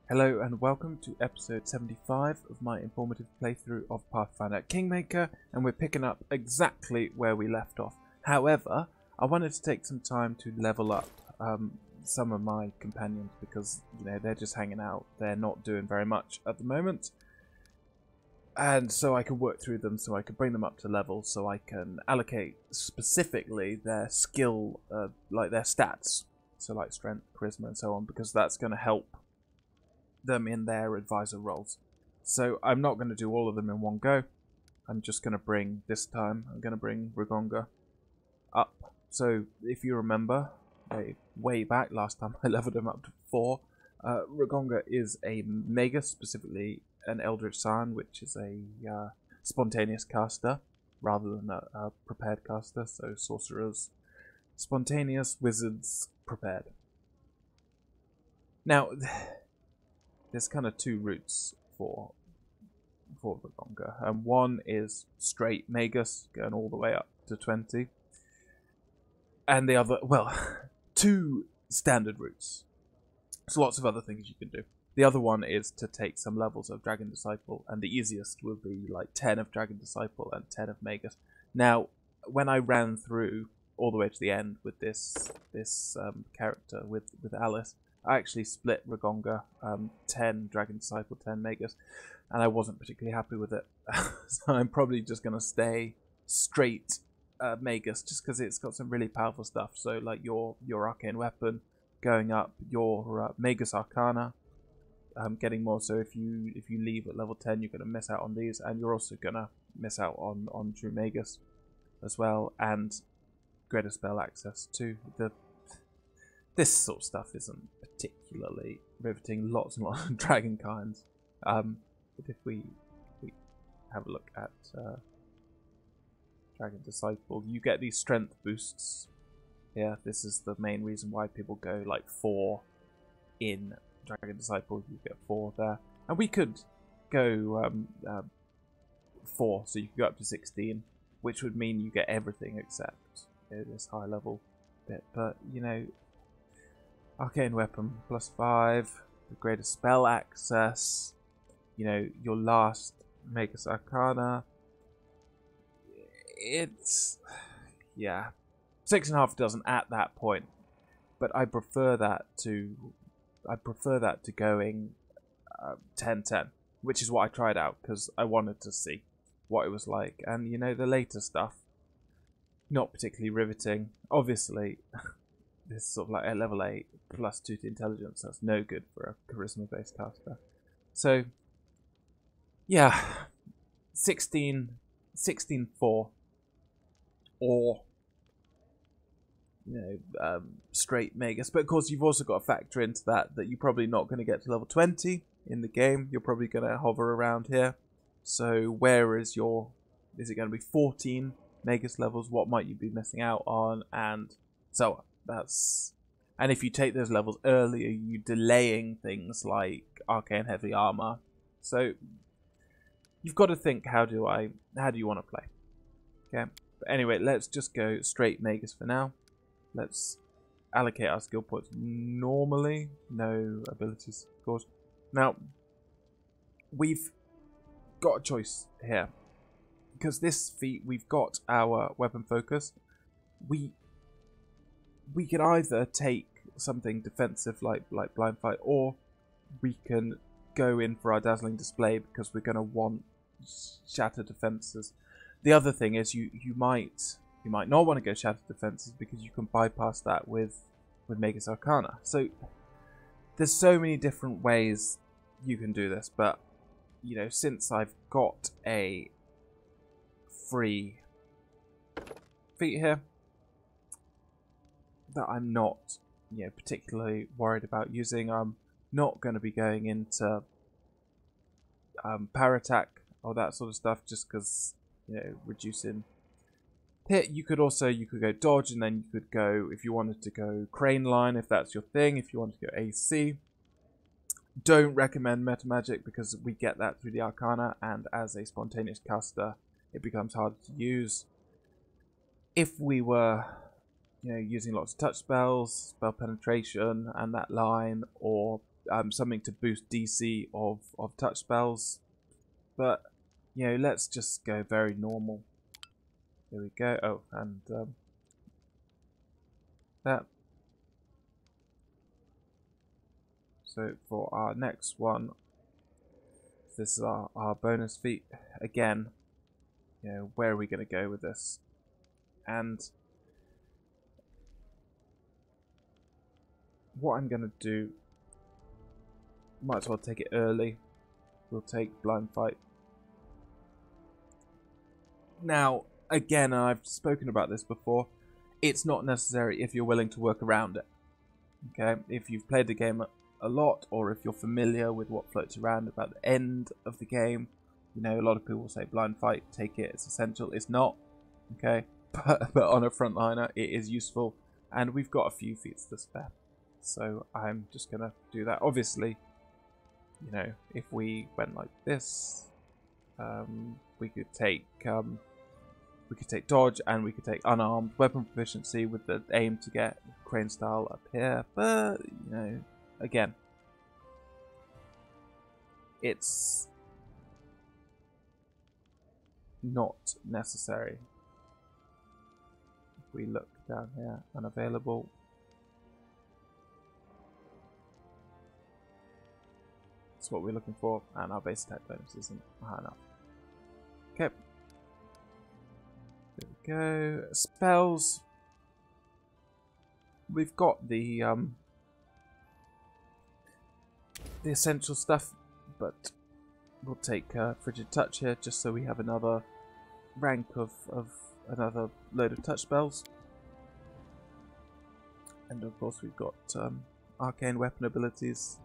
Hello and welcome to episode 75 of my informative playthrough of Pathfinder Kingmaker, and we're picking up exactly where we left off. However, I wanted to take some time to level up some of my companions because, they're just hanging out. They're not doing very much at the moment. And so I can work through them, so I can bring them up to level, so I can allocate specifically their skill, like their stats. So like strength, charisma and so on, because that's going to help them in their advisor roles. So I'm not going to do all of them in one go. I'm just going to bring, this time, I'm going to bring Regongar up. So if you remember, way back, last time I leveled him up to 4, Regongar is a Magus, specifically an Eldritch Scion, which is a spontaneous caster, rather than a prepared caster, so sorcerers, spontaneous, wizards, prepared. Now, there's kind of two routes for Regongar, and one is straight Magus, going all the way up to 20, and the other, well, two standard routes. There's lots of other things you can do. The other one is to take some levels of Dragon Disciple, and the easiest will be like 10 of Dragon Disciple and 10 of Magus. Now, when I ran through all the way to the end with this character, with Alice, I actually split Regongar, 10 Dragon Disciple, 10 Magus, and I wasn't particularly happy with it. So I'm probably just going to stay straight Magus, just because it's got some really powerful stuff. So like your Arcane Weapon going up, your Magus Arcana getting more. So if you leave at level 10, you're going to miss out on these, and you're also going to miss out on True Magus as well, and greater spell access too. This sort of stuff isn't particularly riveting. Lots and lots of dragon kinds. But if we have a look at Dragon Disciple, you get these strength boosts. Yeah, this is the main reason why people go like 4 in Dragon Disciple. You get 4 there, and we could go 4, so you could go up to 16, which would mean you get everything except this high level bit. But Arcane Weapon +5, the greater spell access, your last Magus Arcana. It's, yeah, 6.5 doesn't at that point, but I prefer that to going 10-10, which is what I tried out because I wanted to see what it was like. And the later stuff, not particularly riveting. Obviously, this is sort of like at level 8 +2 to intelligence. That's no good for a charisma based caster. So yeah, 16-4, or straight Magus. But of course, you've also got to factor into that you're probably not going to get to level 20 in the game. You're probably going to hover around here. So where is is it going to be 14 Magus levels? What might you be missing out on? And so on. And if you take those levels earlier, you're delaying things like arcane heavy armor. So you've got to think, how do you want to play? Okay. But anyway, let's just go straight Magus for now. Let's allocate our skill points normally. No abilities, of course. Now, we've got a choice here. Because this feat, we've got our weapon focus. We can either take something defensive like blind fight, or we can go in for our dazzling display because we're going to want shattered defenses. The other thing is you might not want to go shattered defenses because you can bypass that with Magus Arcana. So there's so many different ways you can do this, but since I've got a free feat here that I'm not particularly worried about using, I'm not going to be going into power attack or that sort of stuff, just because reducing hit. You could go dodge, and then you could go, if you wanted to go crane line, if that's your thing. If you wanted to go AC, don't recommend meta magic because we get that through the Arcana, and as a spontaneous caster it becomes harder to use. If we were using lots of touch spells, spell penetration and that line, or something to boost DC of touch spells. But, you know, let's just go very normal. Here we go. Oh, and that. So for our next one, this is our bonus feat. Again, you know, where are we going to go with this? And what I'm going to do, might as well take it early. We'll take Blind Fight. Now, again, I've spoken about this before, it's not necessary if you're willing to work around it. Okay, if you've played the game a lot, or if you're familiar with what floats around about the end of the game, you know, a lot of people say Blind Fight, take it, it's essential. It's not, okay, but on a frontliner it is useful, and we've got a few feats to spare, so I'm just gonna do that. Obviously, you know, if we went like this, we could take dodge, and we could take unarmed weapon proficiency with the aim to get crane style up here, but you know, again, it's not necessary. If we look down here, unavailable. That's what we're looking for, and our base attack bonus isn't high enough. Okay. There we go. Spells. We've got the essential stuff, but we'll take Frigid Touch here just so we have another rank of another load of touch spells. And of course we've got arcane weapon abilities.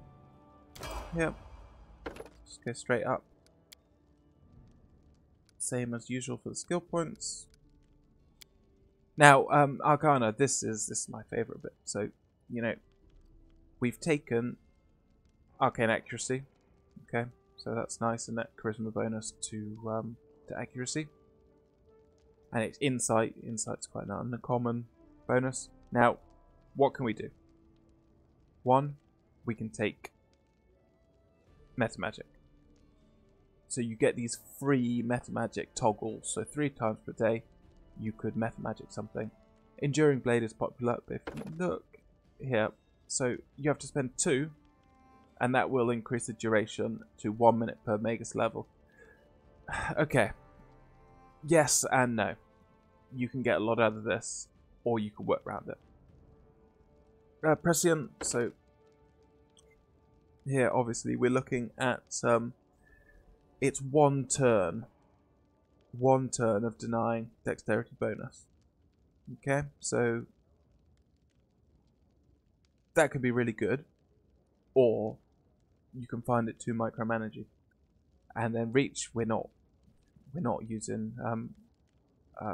Yep. Just go straight up. Same as usual for the skill points. Now, Arcana, this is my favourite bit. So, you know, we've taken Arcane Accuracy. Okay, so that's nice, and that charisma bonus to accuracy. And it's Insight. Insight's quite an uncommon bonus. Now, what can we do? One, we can take Meta Magic. So you get these free Meta Magic toggles. So 3 times per day, you could Meta Magic something. Enduring Blade is popular, but if you look here, so you have to spend 2, and that will increase the duration to 1 minute per Magus level. Okay. Yes and no. You can get a lot out of this, or you can work around it. Prescient, so here obviously we're looking at it's 1 turn. 1 turn of denying dexterity bonus. Okay, so that could be really good, or you can find it too micromanaging. And then reach, we're not using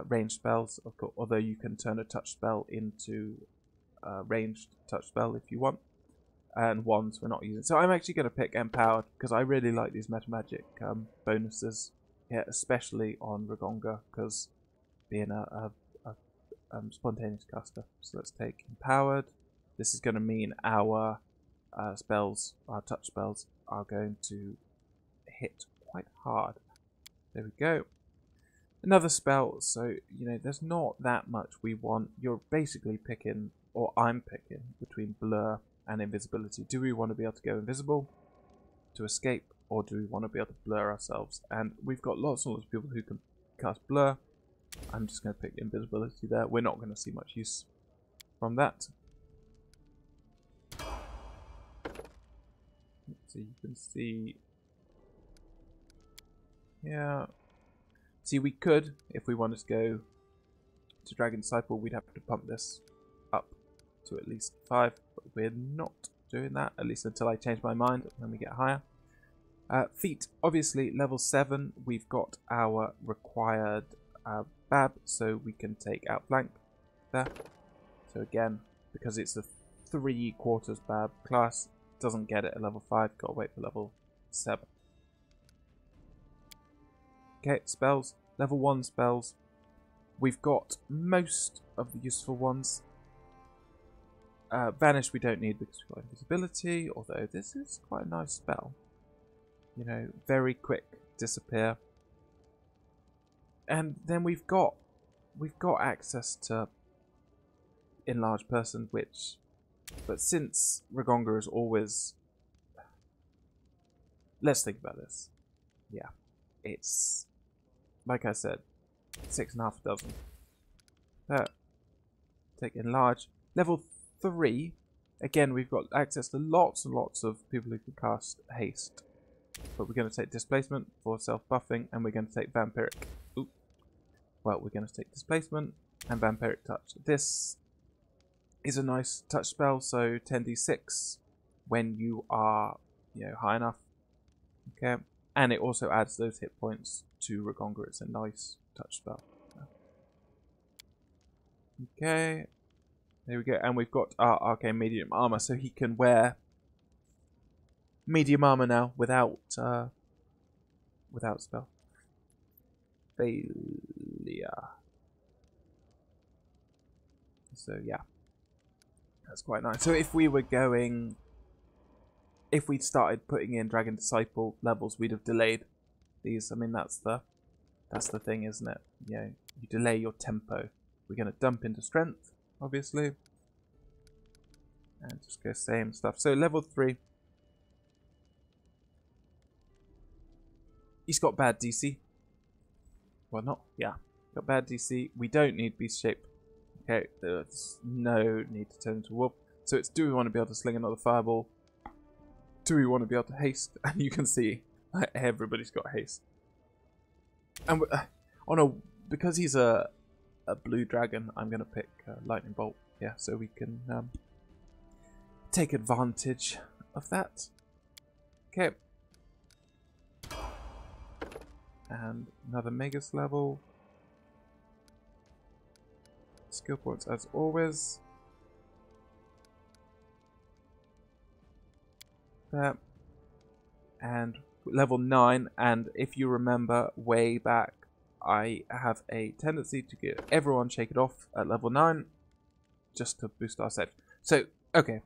ranged spells, of course, although you can turn a touch spell into a ranged touch spell if you want. And wands we're not using. So I'm actually going to pick Empowered because I really like these Meta Magic bonuses. Yeah, especially on Regongar, because being a spontaneous caster. So let's take Empowered. This is going to mean our spells, our touch spells, are going to hit quite hard. There we go. Another spell, so, you know, there's not that much we want. You're basically picking, or I'm picking, between Blur and Invisibility. Do we want to be able to go invisible to escape, or do we want to be able to blur ourselves? And we've got lots and lots of people who can cast Blur. I'm just going to pick Invisibility there. We're not going to see much use from that. So you can see, yeah. See, we could, if we wanted to go to Dragon Disciple, we'd have to pump this up to at least 5, but we're not doing that, at least until I change my mind when we get higher. Feet, obviously level 7, we've got our required Bab, so we can take Outflank there. So again, because it's a 3/4 Bab class, doesn't get it at level 5, gotta wait for level 7. Okay, spells, level 1 spells. We've got most of the useful ones. Vanish we don't need because we've got invisibility, although this is quite a nice spell. You know, very quick disappear. And then we've got access to enlarge person, but since Regongar is always, let's think about this. Yeah, it's like I said, 6.5 dozen. Take enlarge. Level 3, again we've got access to lots and lots of people who can cast haste. But we're going to take displacement for self-buffing, and we're going to take vampiric. Oop. Well, we're going to take displacement and vampiric touch. This is a nice touch spell, so 10d6 when you are, you know, high enough. Okay, and it also adds those hit points to Regongar. It's a nice touch spell. Okay, there we go, and we've got our arcane medium armor, so he can wear medium armor now without spell failure. So yeah, that's quite nice. So if we'd started putting in Dragon Disciple levels, we'd have delayed these. I mean, that's the thing, isn't it? You know, you delay your tempo. We're going to dump into strength, obviously, and just go same stuff. So level 3. He's got bad DC. Well, not, yeah. Got bad DC. We don't need Beast Shape. Okay, there's no need to turn into a wolf. So it's, do we want to be able to sling another fireball? Do we want to be able to haste? And you can see, everybody's got haste. And because he's a blue dragon, I'm going to pick Lightning Bolt. Yeah, so we can take advantage of that. Okay. And another Magus level. Skill points as always. There. And level 9. And if you remember way back, I have a tendency to get everyone shake it off at level 9. Just to boost our save. So, okay.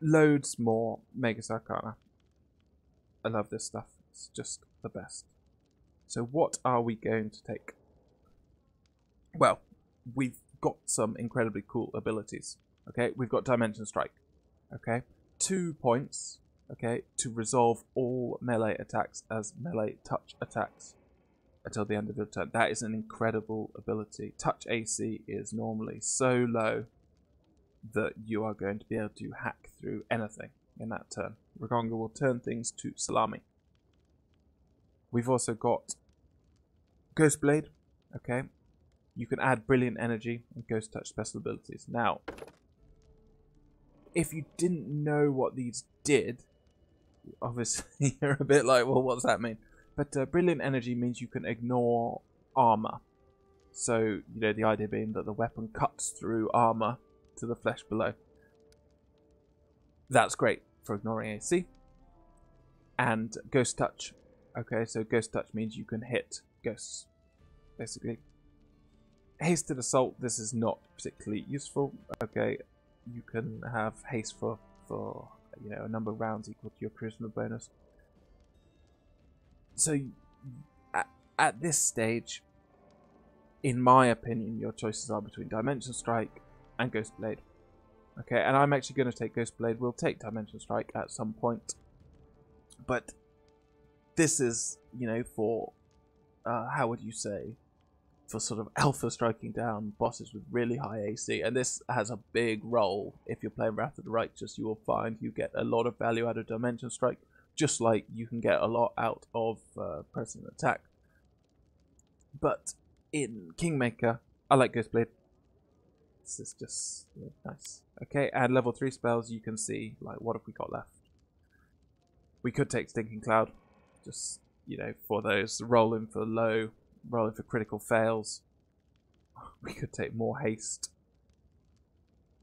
Loads more Magus Arcana. I love this stuff. It's just the best. So what are we going to take? Well, we've got some incredibly cool abilities. Okay, we've got Dimension Strike. Okay, 2 points. Okay, to resolve all melee attacks as melee touch attacks until the end of your turn. That is an incredible ability. Touch AC is normally so low that you are going to be able to hack through anything in that turn. Regongar will turn things to salami. We've also got Ghost Blade. Okay, you can add Brilliant Energy and Ghost Touch special abilities. Now, if you didn't know what these did, obviously you're a bit like, well, what's that mean? But Brilliant Energy means you can ignore armor. So, you know, the idea being that the weapon cuts through armor to the flesh below. That's great for ignoring AC. And Ghost Touch. Okay, so Ghost Touch means you can hit ghosts, basically. Hasted Assault, this is not particularly useful. Okay, you can have haste for you know, a number of rounds equal to your charisma bonus. So at this stage, in my opinion, your choices are between Dimension Strike and Ghost Blade. Okay, and I'm actually going to take Ghost Blade. We'll take Dimension Strike at some point, but this is, you know, for how would you say, for sort of alpha striking down bosses with really high AC, and this has a big role. If you're playing Wrath of the Righteous, you will find you get a lot of value out of Dimension Strike, just like you can get a lot out of Present Attack. But in Kingmaker, I like Ghost Blade. This is just nice. Okay, and level 3 spells, you can see, like, what have we got left? We could take Stinking Cloud, just, you know, for those rolling for low, rolling for critical fails. We could take more haste.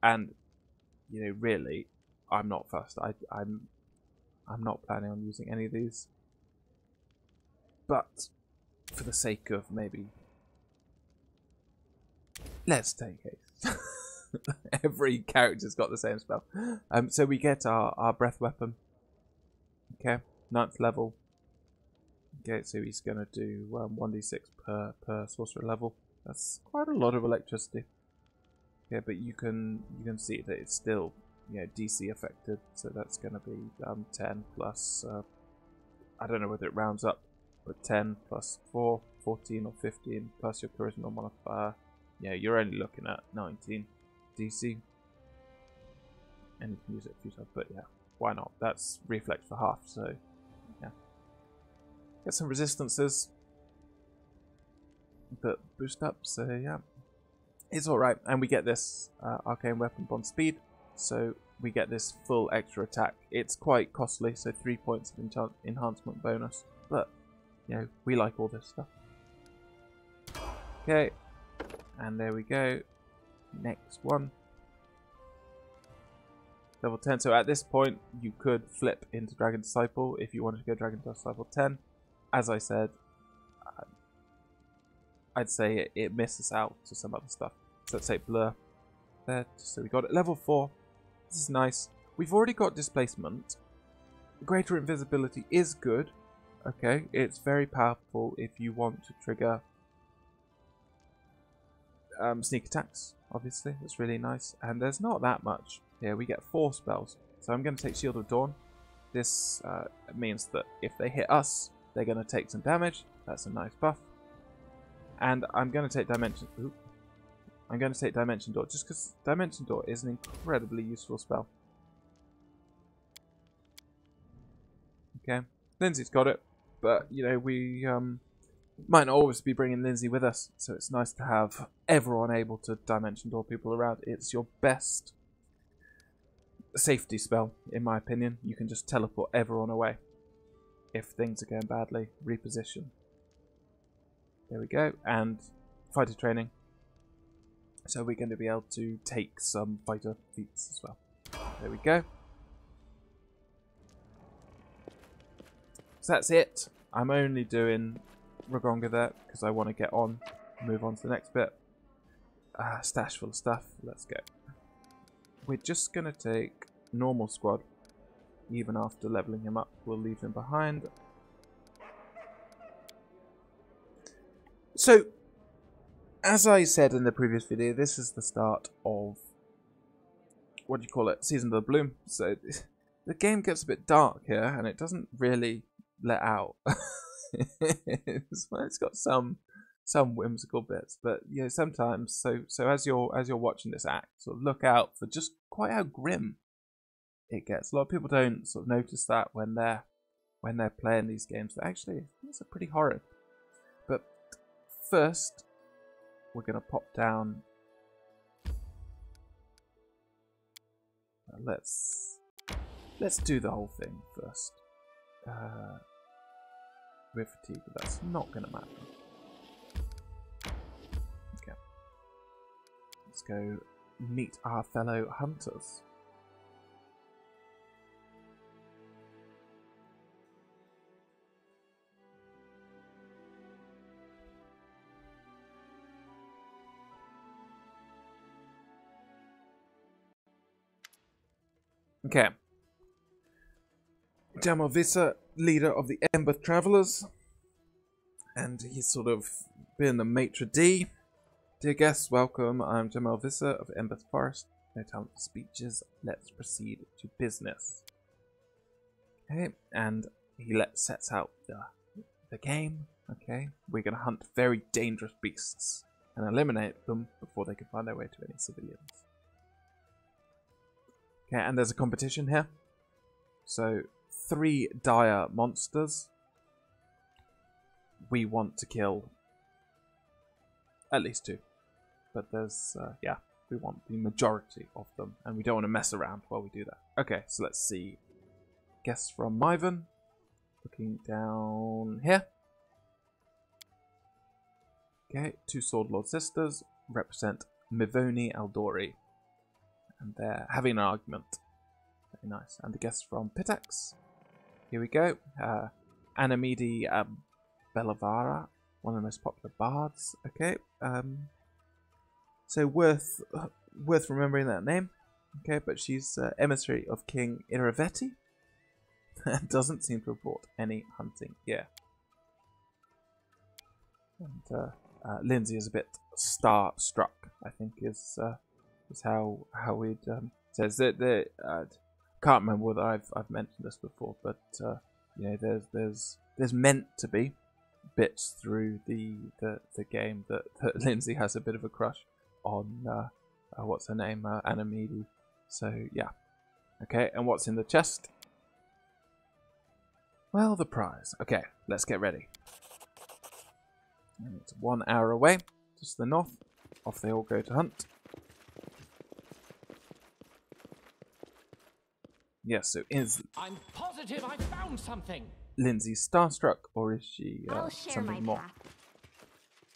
And, you know, really, I'm not fussed. I'm not planning on using any of these. But, for the sake of maybe, let's take haste. Every character's got the same spell. So we get our breath weapon. Okay, 9th level. Okay, so he's gonna do 1d6 per sorcerer level. That's quite a lot of electricity. Okay, but you can see that it's still DC affected. So that's gonna be 10 plus. I don't know whether it rounds up, but 10 plus 4, 14 or 15 plus your charisma modifier. Yeah, you're only looking at 19 DC. And you can use it a few times, but yeah, why not? That's reflex for half, so yeah. Get some resistances that boost up, so yeah. It's alright, and we get this arcane weapon bond speed, so we get this full extra attack. It's quite costly, so 3 points of enhancement bonus, but we like all this stuff. Okay, and there we go. Next one. Level 10. So at this point, you could flip into Dragon Disciple if you wanted to go Dragon Disciple 10. As I said, I'd say it misses out to some other stuff. So let's take Blur there. So we got it. Level 4. This is nice. We've already got Displacement. Greater Invisibility is good. Okay, it's very powerful if you want to trigger sneak attacks, obviously. That's really nice. And there's not that much. Here we get 4 spells. So I'm going to take Shield of Dawn. This means that if they hit us, they're going to take some damage. That's a nice buff. And I'm going to take Dimension... Ooh. I'm going to take Dimension Door, just because Dimension Door is an incredibly useful spell. Okay. Lindsay's got it. But, we might not always be bringing Lindsay with us. So it's nice to have everyone able to Dimension Door people around. It's your best safety spell, in my opinion. You can just teleport everyone away. If things are going badly, reposition. There we go. And fighter training. So we're going to be able to take some fighter feats as well. There we go. So that's it. I'm only doing Regongar there because I want to get on, move on to the next bit. Stash full of stuff. Let's go. We're just going to take normal squad. Even after leveling him up, we'll leave him behind. So, as I said in the previous video, this is the start of, what do you call it, Season of the Bloom. So, the game gets a bit dark here, and it doesn't really let out. It's got some whimsical bits, but sometimes. So as you're watching this act, sort of look out for just quite how grim it gets. A lot of people don't sort of notice that when they're playing these games. But actually, it's a pretty horrid. But first, we're gonna pop down. Let's do the whole thing first. With fatigue, but that's not gonna matter. Okay. Let's go meet our fellow hunters. Okay. Jamal Visser, leader of the Ember Travelers. And he's sort of been the maitre d'. Dear guests, welcome. I'm Jamal Visser of Ember Forest. No time for speeches. Let's proceed to business. Okay, and he sets out the game. Okay, we're going to hunt very dangerous beasts and eliminate them before they can find their way to any civilians. Okay, and there's a competition here. So, 3 dire monsters. We want to kill at least 2. But there's, yeah, we want the majority of them. And we don't want to mess around while we do that. Okay, so let's see. Guests from Myvan. Looking down here. Okay, 2 Sword Lord sisters represent Mivoni Aldori. And they're having an argument. Very nice. And the guests from Pitax. Here we go. Anamidi Bellavara, one of the most popular bards. Okay. So worth worth remembering that name. Okay, but she's emissary of King Iravetti. And doesn't seem to have brought any hunting here. And Lindsay is a bit star-struck, I think, is how we'd says that. Can't remember whether I've mentioned this before, but you know, there's meant to be bits through the game that Lindsay has a bit of a crush on what's her name, Anna Meady. So yeah, okay. And what's in the chest? Well, the prize. Okay, let's get ready. And it's 1 hour away, just to the north. Off they all go to hunt. Yes, so is I'm positive I found something. Lindsay starstruck, or is she something more? Path.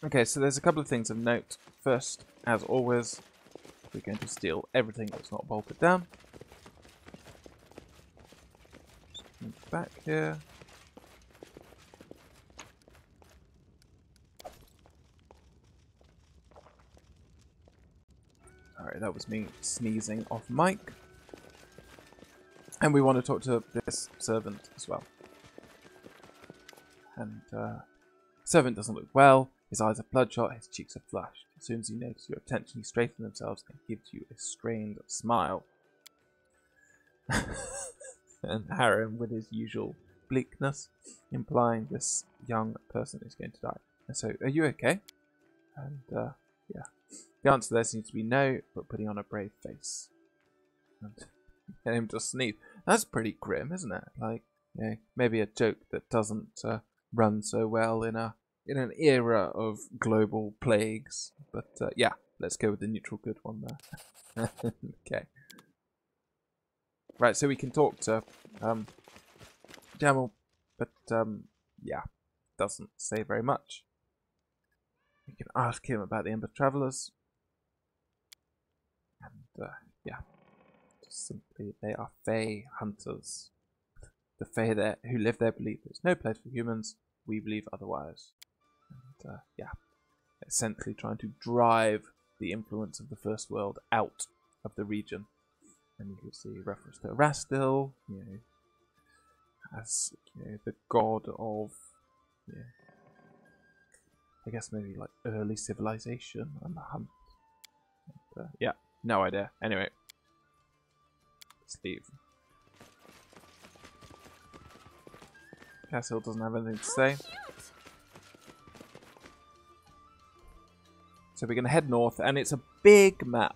Okay, so there's a couple of things of note. First, as always, we're going to steal everything that's not bolted down. Just move back here. Alright, that was me sneezing off mic. And we want to talk to this servant as well. And servant doesn't look well. His eyes are bloodshot, his cheeks are flushed. As soon as he notices your attention, he straightens themselves and gives you a strained smile. And Harren with his usual bleakness, implying this young person is going to die. And so, are you okay? And yeah. The answer there seems to be no, but putting on a brave face. And get him to sneeze. That's pretty grim, isn't it? Like, you know, maybe a joke that doesn't run so well in an era of global plagues. But yeah, let's go with the neutral good one there. Okay. Right, so we can talk to Jamal, but yeah, doesn't say very much. We can ask him about the Ember Travelers. And yeah. Simply, they are Fey hunters. The Fey there who live there believe there's no place for humans. We believe otherwise. And yeah, essentially trying to drive the influence of the First World out of the region. And you can see reference to Rastil, you know, as you know, the god of, you know, I guess maybe like early civilization and the hunt. And, yeah, no idea. Anyway. Leave. Castle doesn't have anything to say. So we're going to head north, and it's a big map.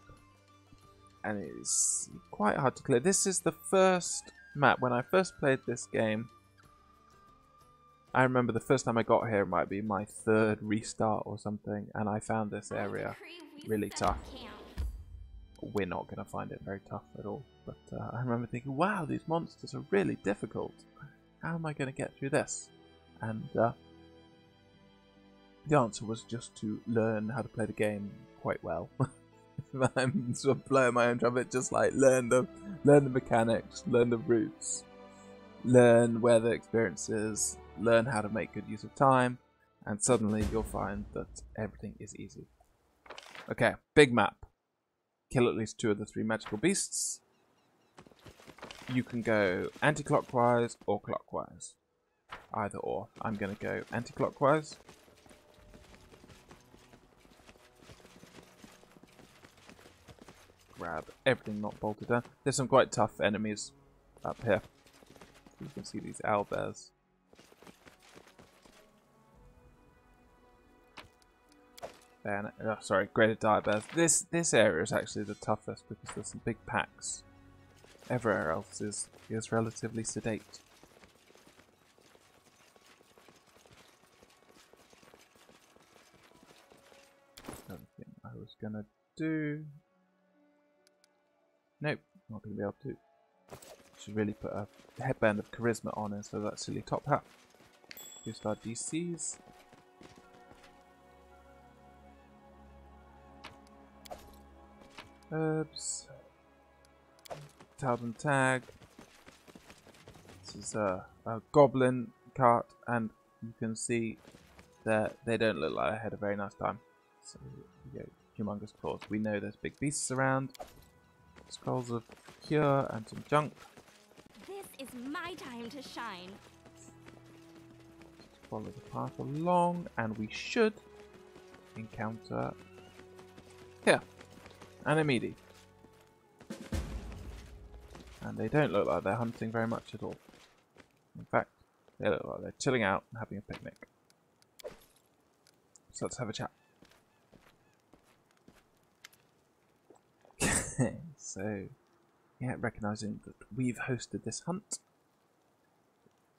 And it's quite hard to clear. This is the first map. When I first played this game, I remember the first time I got here, it might be my third restart or something, and I found this area really tough. We're not going to find it very tough at all. But I remember thinking, wow, these monsters are really difficult. How am I going to get through this? And the answer was just to learn how to play the game quite well. I'm sort of blowing my own trumpet, just like learn the mechanics, learn the routes, learn where the experience is, learn how to make good use of time, and suddenly you'll find that everything is easy. Okay, big map. Kill at least 2 of the 3 magical beasts. You can go anti-clockwise or clockwise. Either or. I'm going to go anti-clockwise. Grab everything not bolted down. There's some quite tough enemies up here. You can see these owlbears. Sorry, greater dire bears. This area is actually the toughest because there's some big packs. Everywhere else is relatively sedate. Another thing I was gonna do. Nope, not gonna be able to. Should really put a headband of charisma on instead of that silly top hat. 2-star DCs. Herbs. Talbot tag. This is a goblin cart, and you can see that they don't look like they had a very nice time. So we go humongous claws. We know there's big beasts around. Scrolls of cure and some junk. This is my time to shine. Just follow the path along, and we should encounter here an Amidi. And they don't look like they're hunting very much at all. In fact, they look like they're chilling out and having a picnic. So let's have a chat. Okay, so yeah, recognizing that we've hosted this hunt,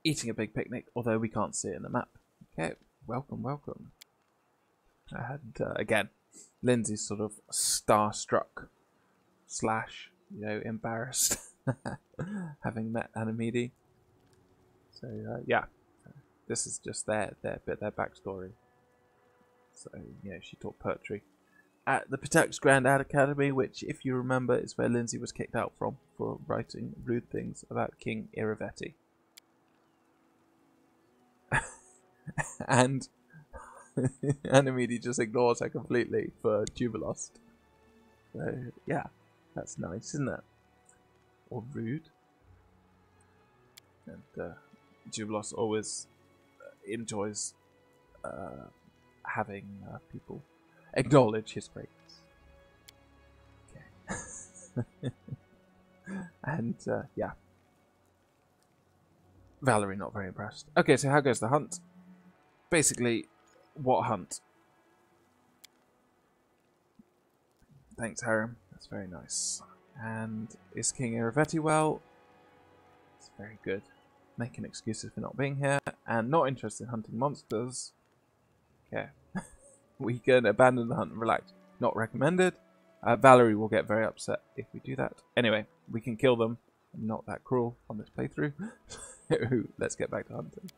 eating a big picnic, although we can't see it in the map. Okay, welcome, welcome. And again, Lindsay's sort of starstruck slash, you know, embarrassed having met Anamidi. So yeah, this is just their backstory. So yeah, she taught poetry at the Protect's Grand Academy, which, if you remember, is where Lindsay was kicked out from for writing rude things about King Iravetti. And Anamidi just ignores her completely for Jubilost. So yeah, that's nice, isn't it? Or rude. And Jubilost always enjoys having people acknowledge his greatness. Okay. And yeah, Valerie not very impressed. Okay, so how goes the hunt? Basically, what hunt? Thanks, Harem. That's very nice. And is King Iravetti well? It's very good. Making excuses for not being here, and not interested in hunting monsters. Okay. We can abandon the hunt and relax. Not recommended. Valerie will get very upset if we do that. Anyway, we can kill them. I'm not that cruel on this playthrough. So let's get back to hunting.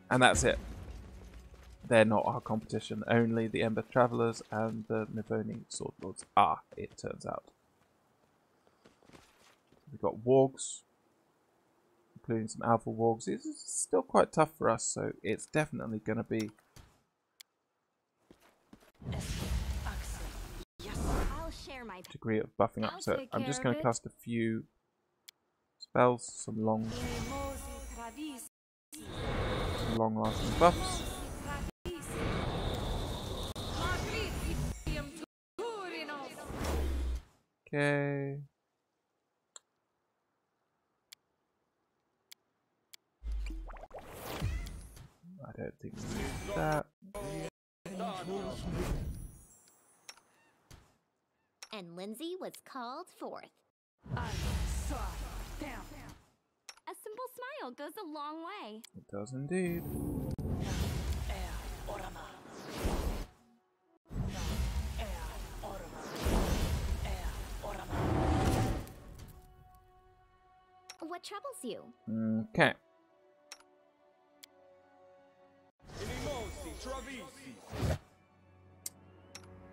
And that's it. They're not our competition. Only the Ember Travelers and the Nivoni Sword Lords are, it turns out. We've got wargs, including some alpha wargs. This is still quite tough for us, so it's definitely going to be I'll share my degree of buffing up. So I'm just going to cast a few spells, some long-lasting buffs. Okay. I don't think we need that. And Lindsay was called forth. A simple smile goes a long way. It does indeed. What troubles you? Okay.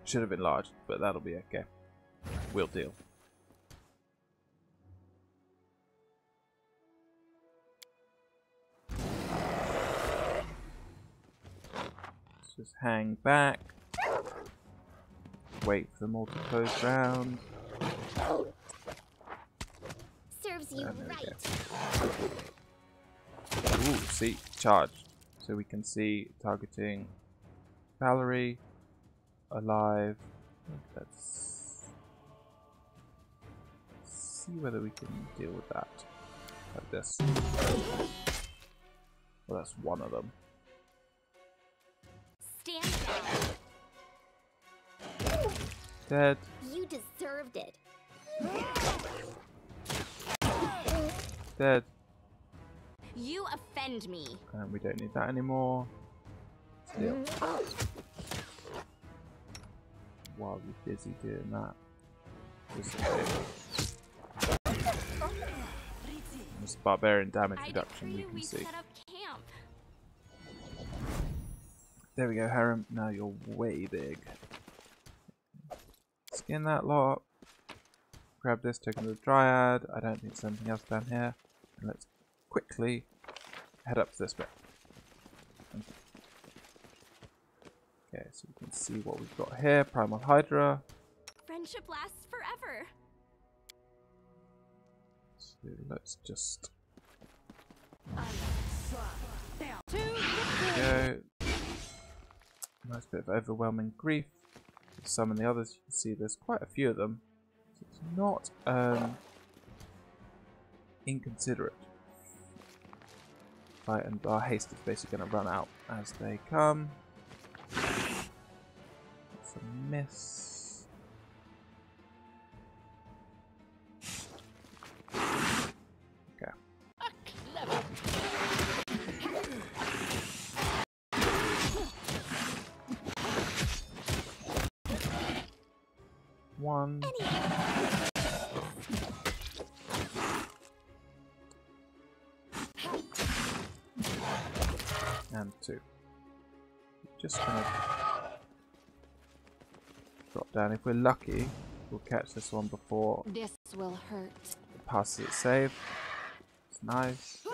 Should have enlarged, but that'll be okay. We'll deal. Let's just hang back. Wait for them all to close round. Serves you right. Ooh, see, charge. So we can see targeting Valerie, alive. Let's see whether we can deal with that. Like this. Well, that's one of them. Stand down. Dead. You deserved it. Dead. You offend me. And we don't need that anymore. Steal. While we're busy doing that. This barbarian damage reduction we can see. Set up camp. There we go, Harem. Now you're way big. Skin that lot. Grab this token of the Dryad. I don't think there's anything else down here. And let's quickly head up to this bit. So we can see what we've got here. Primal Hydra. Friendship lasts forever. So let's just go. Nice bit of overwhelming grief. Summon the others. You can see there's quite a few of them. So it's not inconsiderate. Right, and our haste is basically going to run out as they come. That's a miss. Okay. One. And two. Just gonna drop down. If we're lucky, we'll catch this one before This will hurt. it passes its save. It's nice.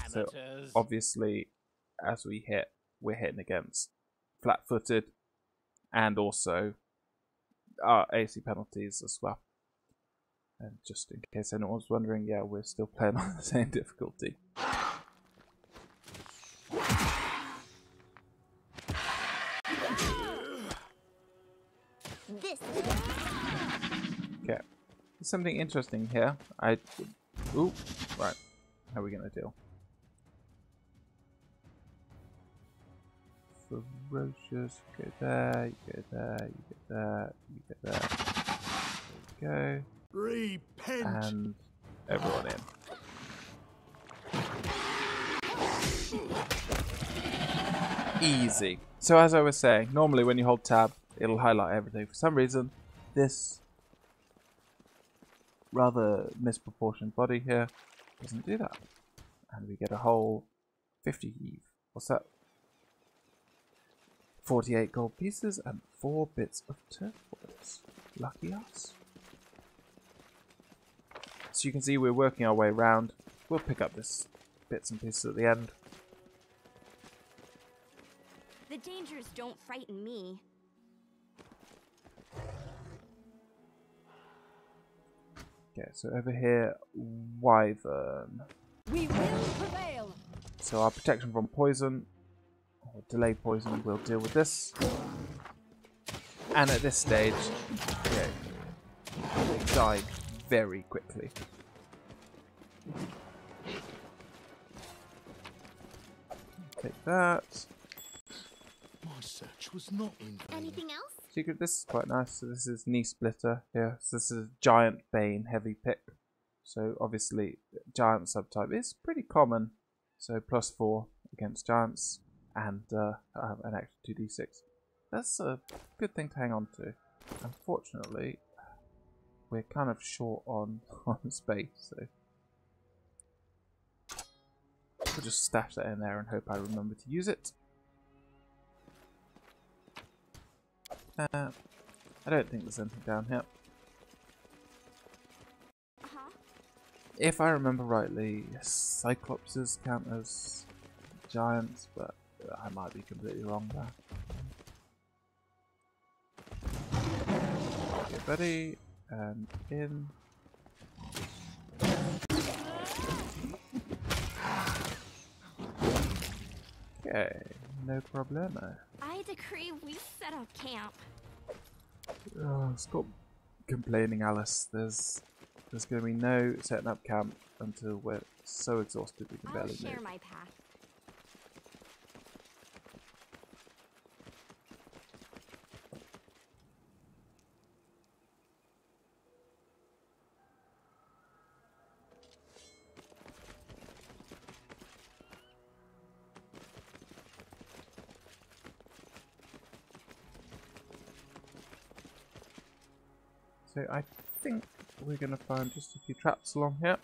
So obviously, as we hit, we're hitting against flat-footed, and also our AC penalties as well. And just in case anyone was wondering, yeah, we're still playing on the same difficulty. Okay, there's something interesting here. Ooh, right. How are we gonna deal? Ferocious. Go there. You go there. You go there. You go there. There we go. Repent. And everyone in. Easy. So as I was saying, normally when you hold tab, it'll highlight everything. For some reason, this rather misproportioned body here doesn't do that. And we get a whole 50, what's that? 48 gold pieces and 4 bits of turquoise. Lucky us. So you can see we're working our way around. We'll pick up this bits and pieces at the end. The dangers don't frighten me. Okay, so over here, Wyvern. We will prevail. So our protection from poison, or delay poison, will deal with this. And at this stage, yeah, they die very quickly. Take that. My search was not in vain. Anything else? Secret, this is quite nice. So this is Knee Splitter here. So this is Giant Bane heavy pick. So obviously Giant subtype is pretty common. So +4 against Giants and an extra 2d6. That's a good thing to hang on to. Unfortunately, we're kind of short on space, so we'll just stash that in there and hope I remember to use it. I don't think there's anything down here. If I remember rightly, Cyclopses count as giants, but I might be completely wrong there. Get ready, and in. Okay, no problemo. I decree we set up camp. Oh, stop complaining, Alice. There's going to be no setting up camp until we're so exhausted we can I'll barely share move. my path. So I think we're going to find just a few traps along here.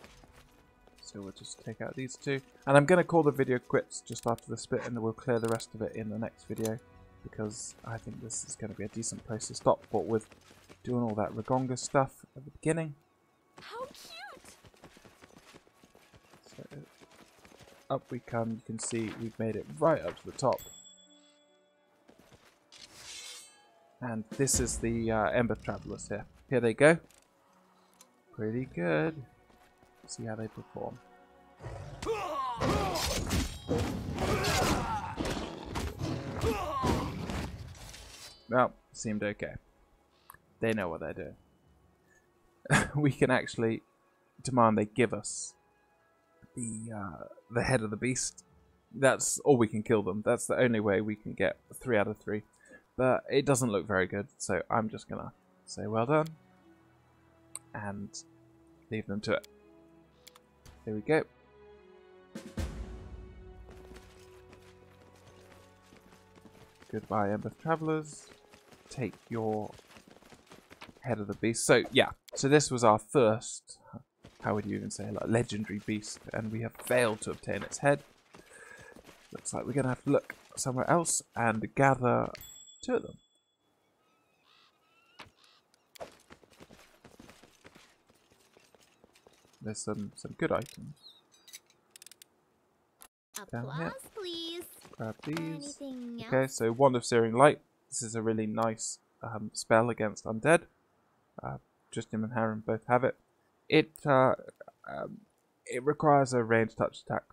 So we'll just take out these two. And I'm going to call the video quits just after the split, and then we'll clear the rest of it in the next video. Because I think this is going to be a decent place to stop. What with doing all that Regongar stuff at the beginning. How cute! So up we come. You can see we've made it right up to the top. And this is the Ember Travelers here. Here they go. Pretty good. See how they perform. Well, seemed okay. They know what they're doing. We can actually demand they give us the head of the beast. That's all we can kill them. That's the only way we can get 3 out of 3. But it doesn't look very good, so I'm just gonna say well done and leave them to it. Here we go. Goodbye, Ember Travelers. Take your head of the beast. So yeah, so this was our first, how would you even say, like legendary beast, and we have failed to obtain its head. Looks like we're gonna have to look somewhere else and gather 2 of them. There's some good items. Down here. Applause, please. Grab these. Anything else? Okay, so Wand of Searing Light. This is a really nice spell against undead. Tristan and Harren both have it. It requires a ranged touch attack.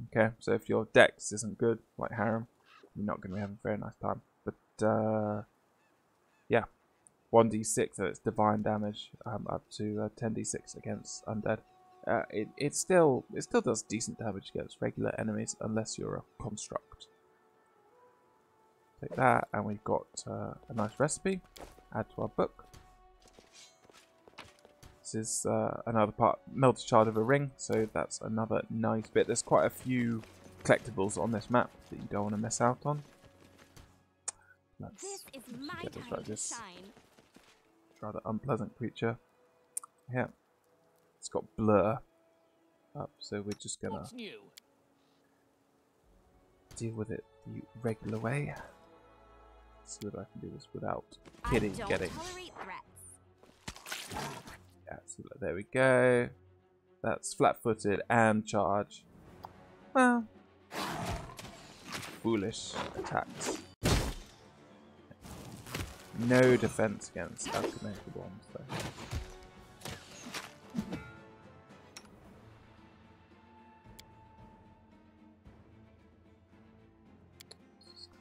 Okay, so if your dex isn't good, like Harren, you're not going to be having a very nice time. But yeah, 1d6, so it's divine damage up to 10d6 against undead. It still does decent damage against regular enemies unless you're a construct. Take that, and we've got a nice recipe. Add to our book. This is another part, melted shard of a ring, so that's another nice bit. There's quite a few collectibles on this map that you don't want to miss out on. Let's This is my get this time right. to This shine. rather unpleasant creature. Yeah, it's got blur up, so we're just gonna What's new? deal with it the regular way. See whether I can do this without I getting. don't tolerate threats. Yeah, so there we go. That's flat-footed and charge. Well, foolish attacks. No defense against calculated ones,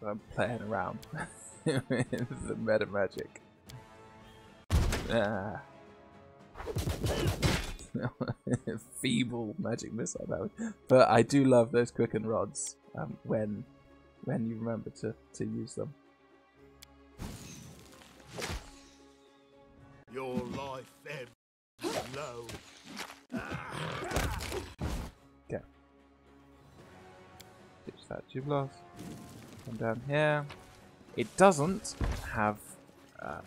though. I'm playing around with the meta magic. Feeble magic missile that was. But I do love those quicken rods when you remember to use them. Your life ebbs low. Okay. Ditch that Jubilos. Come down here. It doesn't have a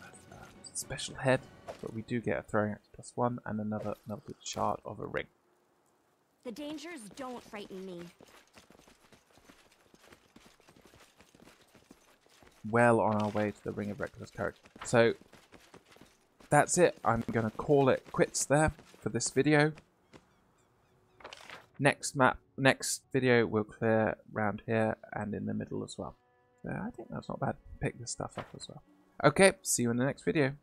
special head, but we do get a throwing axe +1 and another melted shard of a ring. The dangers don't frighten me. Well on our way to the Ring of Reckless Courage. So that's it. I'm going to call it quits there for this video. Next video we'll clear around here and in the middle as well. So I think that's not bad. Pick this stuff up as well. Okay, see you in the next video.